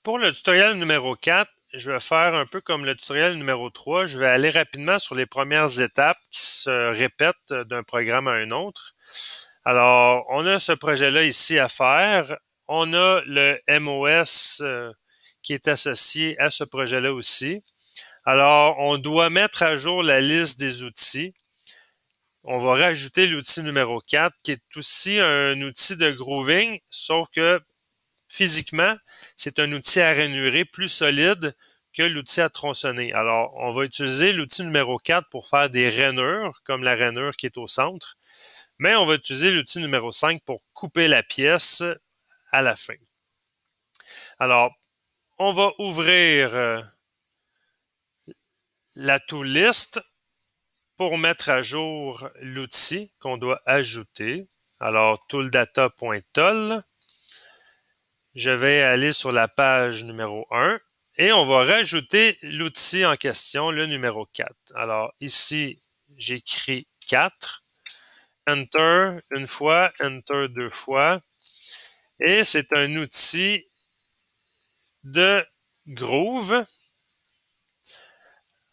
Pour le tutoriel numéro 4, je vais faire un peu comme le tutoriel numéro 3. Je vais aller rapidement sur les premières étapes qui se répètent d'un programme à un autre. Alors, on a ce projet-là ici à faire. On a le MOS qui est associé à ce projet-là aussi. Alors, on doit mettre à jour la liste des outils. On va rajouter l'outil numéro 4 qui est aussi un outil de grooving, sauf que physiquement, c'est un outil à ranurer plus solide que l'outil à tronçonner. Alors, on va utiliser l'outil numéro 4 pour faire des rainures, comme la rainure qui est au centre, mais on va utiliser l'outil numéro 5 pour couper la pièce à la fin. Alors, on va ouvrir la tool list pour mettre à jour l'outil qu'on doit ajouter. Alors, tooldata.tol. Je vais aller sur la page numéro 1 et on va rajouter l'outil en question, le numéro 4. Alors ici, j'écris 4, Enter une fois, Enter deux fois. Et c'est un outil de groove,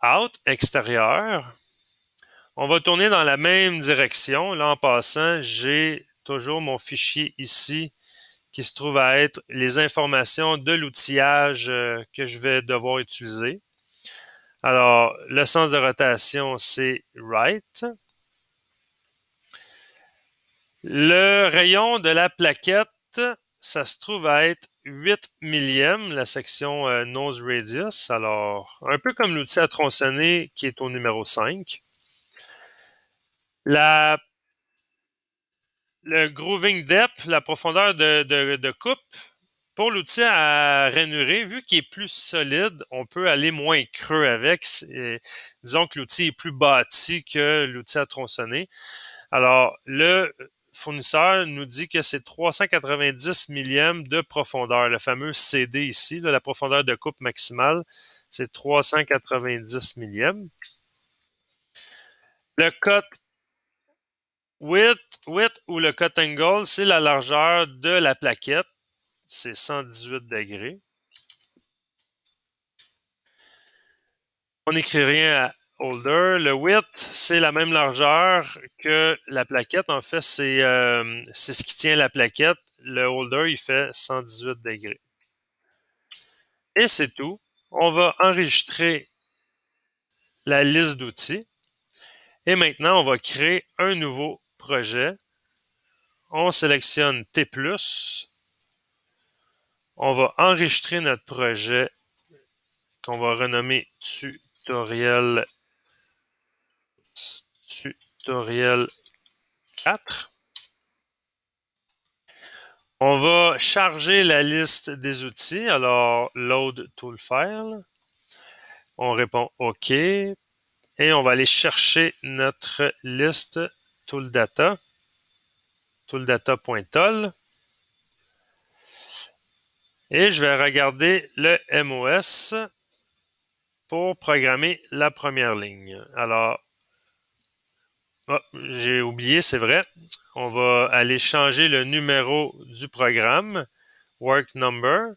out, extérieur. On va tourner dans la même direction. Là, en passant, j'ai toujours mon fichier ici qui se trouve à être les informations de l'outillage que je vais devoir utiliser. Alors, le sens de rotation, c'est right. Le rayon de la plaquette, ça se trouve à être 8 millièmes, la section nose radius. Alors, un peu comme l'outil à tronçonner qui est au numéro 5. Le grooving depth, la profondeur de coupe, pour l'outil à rainurer, vu qu'il est plus solide, on peut aller moins creux avec. Disons que l'outil est plus bâti que l'outil à tronçonner. Alors, le fournisseur nous dit que c'est 390 millièmes de profondeur. Le fameux CD ici, là, la profondeur de coupe maximale, c'est 390 millièmes. Le cut width ou le cut angle, c'est la largeur de la plaquette. C'est 118 degrés. On n'écrit rien à holder. Le width, c'est la même largeur que la plaquette. En fait, c'est ce qui tient la plaquette. Le holder, il fait 118 degrés. Et c'est tout. On va enregistrer la liste d'outils. Et maintenant, on va créer un nouveau projet. On sélectionne T+. On va enregistrer notre projet qu'on va renommer tutoriel 4. On va charger la liste des outils. Alors, load tool file. On répond OK. Et on va aller chercher notre liste tooldata. Tooldata.tol. Et je vais regarder le MOS pour programmer la première ligne. Alors, j'ai oublié, c'est vrai. On va aller changer le numéro du programme. Work number,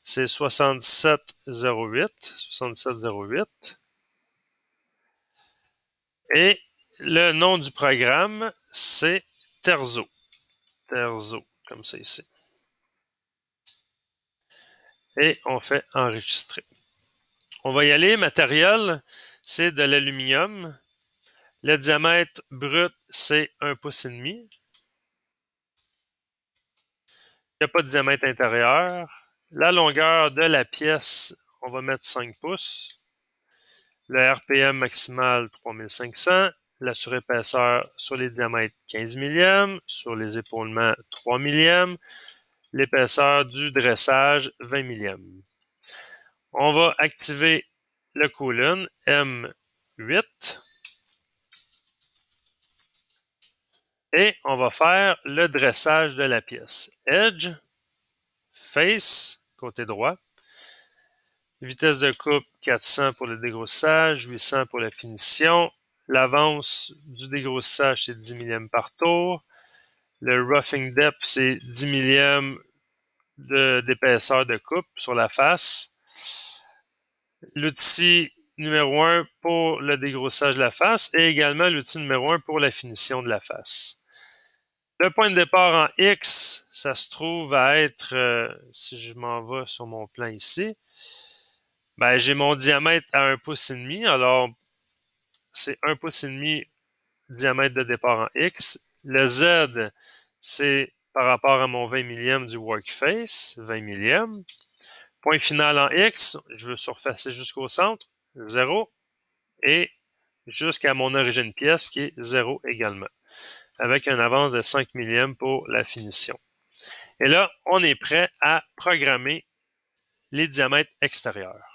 c'est 6708. 6708. Et le nom du programme, c'est Terzo. Terzo, comme ça ici. Et on fait enregistrer. On va y aller. Matériel, c'est de l'aluminium. Le diamètre brut, c'est 1,5 pouce. Il n'y a pas de diamètre intérieur. La longueur de la pièce, on va mettre 5 pouces. Le RPM maximal, 3500. La surépaisseur sur les diamètres, 15 millièmes. Sur les épaulements, 3 millièmes. L'épaisseur du dressage, 20 millièmes. On va activer le colon M8. Et on va faire le dressage de la pièce. Edge, face, côté droit. Vitesse de coupe, 400 pour le dégrossage, 800 pour la finition. L'avance du dégrossage, c'est 10 millièmes par tour. Le roughing depth, c'est 10 millièmes d'épaisseur de coupe sur la face. L'outil numéro 1 pour le dégrossage de la face et également l'outil numéro 1 pour la finition de la face. Le point de départ en X, ça se trouve à être, si je m'en vais sur mon plan ici, ben, j'ai mon diamètre à 1,5 pouce. Alors, c'est 1,5 pouce diamètre de départ en X. Le Z, c'est par rapport à mon 20 millième du workface, 20 millième. Point final en X, je veux surfacer jusqu'au centre, 0. Et jusqu'à mon origine pièce qui est 0 également, avec un avance de 5 millièmes pour la finition. Et là, on est prêt à programmer les diamètres extérieurs.